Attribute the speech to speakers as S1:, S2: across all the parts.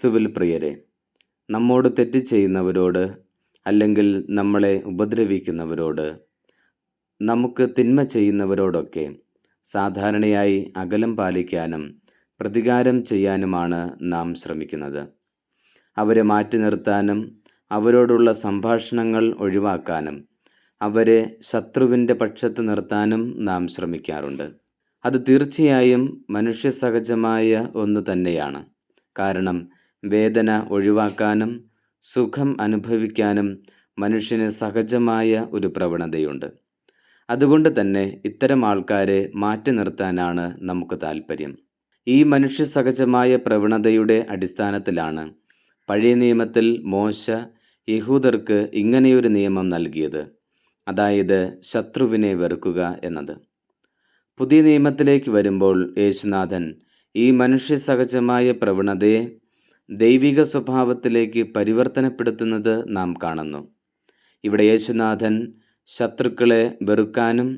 S1: ക്രിസ്തുവിൽ പ്രിയരെ, നമ്മോട് തെറ്റ് ചെയ്യുന്നവരോട് അല്ലെങ്കിൽ നമ്മളെ ഉപദ്രവിക്കുന്നവരോട്, നമുക്ക് തിന്മ ചെയ്യുന്നവരോടൊക്കെ സാധാരണയായി അകലം പാലിക്കാനും പ്രതികാരം ചെയ്യാനുമാണ് നാം ശ്രമിക്കുന്നത്. അവരെ മാറ്റി നിർത്താനും അവരോടുള്ള സംഭാഷണങ്ങൾ ഒഴിവാക്കാനും അവരെ ശത്രുവിൻ്റെ പക്ഷത്ത് നിർത്താനും നാം ശ്രമിക്കാറുണ്ട്. അത് തീർച്ചയായും മനുഷ്യസഹജമായ ഒന്ന് തന്നെയാണ്. കാരണം വേദന ഒഴിവാക്കാനും സുഖം അനുഭവിക്കാനും മനുഷ്യന് സഹജമായ ഒരു പ്രവണതയുണ്ട്. അതുകൊണ്ട് തന്നെ ഇത്തരം ആൾക്കാരെ മാറ്റി നിർത്താനാണ് നമുക്ക് താല്പര്യം. ഈ മനുഷ്യസഹജമായ പ്രവണതയുടെ അടിസ്ഥാനത്തിലാണ് പഴയ നിയമത്തിൽ മോശ യഹൂദർക്ക് ഇങ്ങനെയൊരു നിയമം നൽകിയത്, അതായത് ശത്രുവിനെ വെറുക്കുക എന്നത്. പുതിയ നിയമത്തിലേക്ക് വരുമ്പോൾ യേശുനാഥൻ ഈ മനുഷ്യസഹജമായ പ്രവണതയെ ദൈവിക സ്വഭാവത്തിലേക്ക് പരിവർത്തനപ്പെടുത്തുന്നത് നാം കാണുന്നു. ഇവിടെ യേശുനാഥൻ ശത്രുക്കളെ വെറുക്കാനും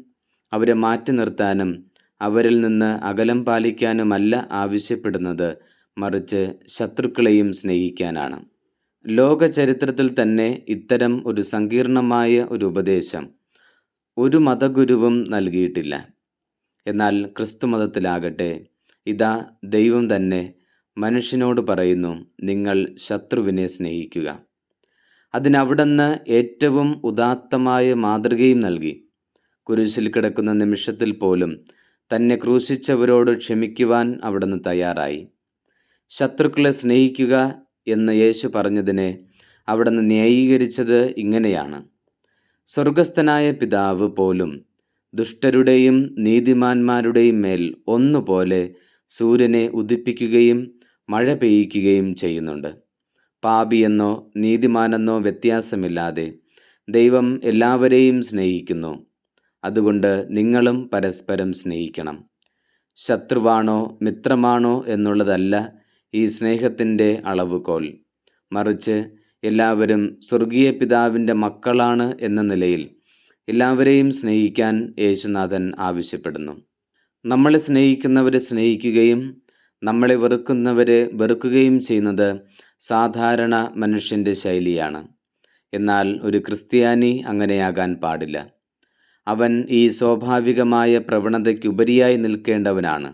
S1: അവരെ മാറ്റി നിർത്താനും അവരിൽ നിന്ന് അകലം പാലിക്കാനുമല്ല ആവശ്യപ്പെടുന്നത്, മറിച്ച് ശത്രുക്കളെയും സ്നേഹിക്കാനാണ്. ലോക ചരിത്രത്തിൽ തന്നെ ഇത്തരം ഒരു സങ്കീർണമായ ഒരു ഉപദേശം ഒരു മതഗുരുവും നൽകിയിട്ടില്ല. എന്നാൽ ക്രിസ്തുമതത്തിലാകട്ടെ, ഇതാ ദൈവം തന്നെ മനുഷ്യനോട് പറയുന്നു, നിങ്ങൾ ശത്രുവിനെ സ്നേഹിക്കുക. അതിനവിടുന്ന് ഏറ്റവും ഉദാത്തമായ മാതൃകയും നൽകി. കുരിശിൽ കിടക്കുന്ന നിമിഷത്തിൽ പോലും തന്നെ ക്രൂശിച്ചവരോട് ക്ഷമിക്കുവാൻ അവിടുന്ന് തയ്യാറായി. ശത്രുക്കളെ സ്നേഹിക്കുക എന്ന് യേശു പറഞ്ഞതിനെ അവിടുന്ന് ന്യായീകരിച്ചത് ഇങ്ങനെയാണ്: സ്വർഗസ്ഥനായ പിതാവ് പോലും ദുഷ്ടരുടെയും നീതിമാന്മാരുടെയും മേൽ ഒന്നുപോലെ സൂര്യനെ ഉദിപ്പിക്കുകയും മഴ പെയ്യിക്കുകയും ചെയ്യുന്നുണ്ട്. പാപിയെന്നോ നീതിമാനെന്നോ വ്യത്യാസമില്ലാതെ ദൈവം എല്ലാവരെയും സ്നേഹിക്കുന്നു. അതുകൊണ്ട് നിങ്ങളും പരസ്പരം സ്നേഹിക്കണം. ശത്രുവാണോ മിത്രമാണോ എന്നുള്ളതല്ല ഈ സ്നേഹത്തിൻ്റെ അളവുകോൽ, മറിച്ച് എല്ലാവരും സ്വർഗീയ പിതാവിൻ്റെ മക്കളാണ് എന്ന നിലയിൽ എല്ലാവരെയും സ്നേഹിക്കാൻ യേശുനാഥൻ ആവശ്യപ്പെടുന്നു. നമ്മളെ സ്നേഹിക്കുന്നവരെ സ്നേഹിക്കുകയും നമ്മളെ വെറുക്കുന്നവരെ വെറുക്കുകയും ചെയ്യുന്നത് സാധാരണ മനുഷ്യൻ്റെ ശൈലിയാണ്. എന്നാൽ ഒരു ക്രിസ്ത്യാനി അങ്ങനെയാകാൻ പാടില്ല. അവൻ ഈ സ്വാഭാവികമായ പ്രവണതയ്ക്കുപരിയായി നിൽക്കേണ്ടവനാണ്.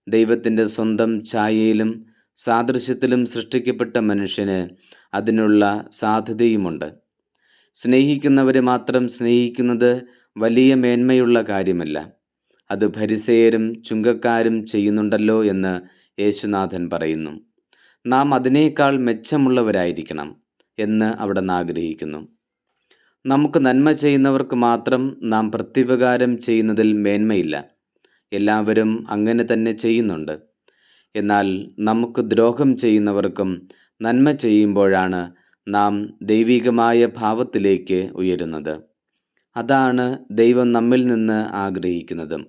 S1: ദൈവത്തിൻ്റെ സ്വന്തം ഛായയിലും സാദൃശ്യത്തിലും സൃഷ്ടിക്കപ്പെട്ട മനുഷ്യന് അതിനുള്ള സാധ്യതയുമുണ്ട്. സ്നേഹിക്കുന്നവരെ മാത്രം സ്നേഹിക്കുന്നത് വലിയ മേന്മയുള്ള കാര്യമല്ല. അത് ഫരിസേയരും ചുങ്കക്കാരും ചെയ്യുന്നുണ്ടല്ലോ എന്ന് യേശുനാഥൻ പറയുന്നു. നാം അതിനേക്കാൾ മെച്ചമുള്ളവരായിരിക്കണം എന്ന് അവിടുന്ന് ആഗ്രഹിക്കുന്നു. നമുക്ക് നന്മ ചെയ്യുന്നവർക്ക് മാത്രം നാം പ്രത്യുപകാരം ചെയ്യുന്നതിൽ മേന്മയില്ല. എല്ലാവരും അങ്ങനെ തന്നെ ചെയ്യുന്നുണ്ട്. എന്നാൽ നമുക്ക് ദ്രോഹം ചെയ്യുന്നവർക്കും നന്മ ചെയ്യുമ്പോഴാണ് നാം ദൈവികമായ ഭാവത്തിലേക്ക് ഉയരുന്നത്. അതാണ് ദൈവം നമ്മിൽ നിന്ന് ആഗ്രഹിക്കുന്നതും.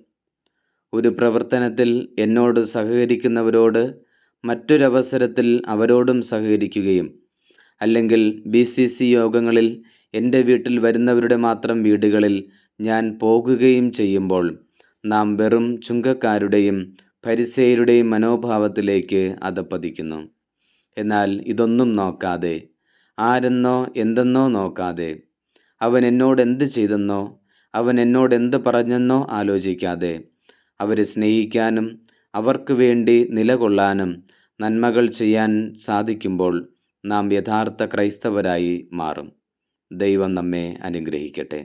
S1: ഒരു പ്രവർത്തനത്തിൽ എന്നോട് സഹകരിക്കുന്നവരോട് മറ്റൊരവസരത്തിൽ അവരോടും സഹകരിക്കുകയും, അല്ലെങ്കിൽ BCC യോഗങ്ങളിൽ എൻ്റെ വീട്ടിൽ വരുന്നവരുടെ മാത്രം വീടുകളിൽ ഞാൻ പോകുകയും ചെയ്യുമ്പോൾ നാം വെറും ചുങ്കക്കാരുടെയും ഫരിസേയരുടെയും മനോഭാവത്തിലേക്ക് അധപ്പതിക്കുന്നു. എന്നാൽ ഇതൊന്നും നോക്കാതെ, ആരെന്നോ എന്തെന്നോ നോക്കാതെ, അവൻ എന്നോട് എന്ത് ചെയ്തെന്നോ അവൻ എന്നോട് എന്ത് പറഞ്ഞെന്നോ ആലോചിക്കാതെ അവരെ സ്നേഹിക്കാനും അവർക്ക് വേണ്ടി നിലകൊള്ളാനും നന്മകൾ ചെയ്യാൻ സാധിക്കുമ്പോൾ നാം യഥാർത്ഥ ക്രൈസ്തവരായി മാറും. ദൈവം നമ്മെ അനുഗ്രഹിക്കട്ടെ.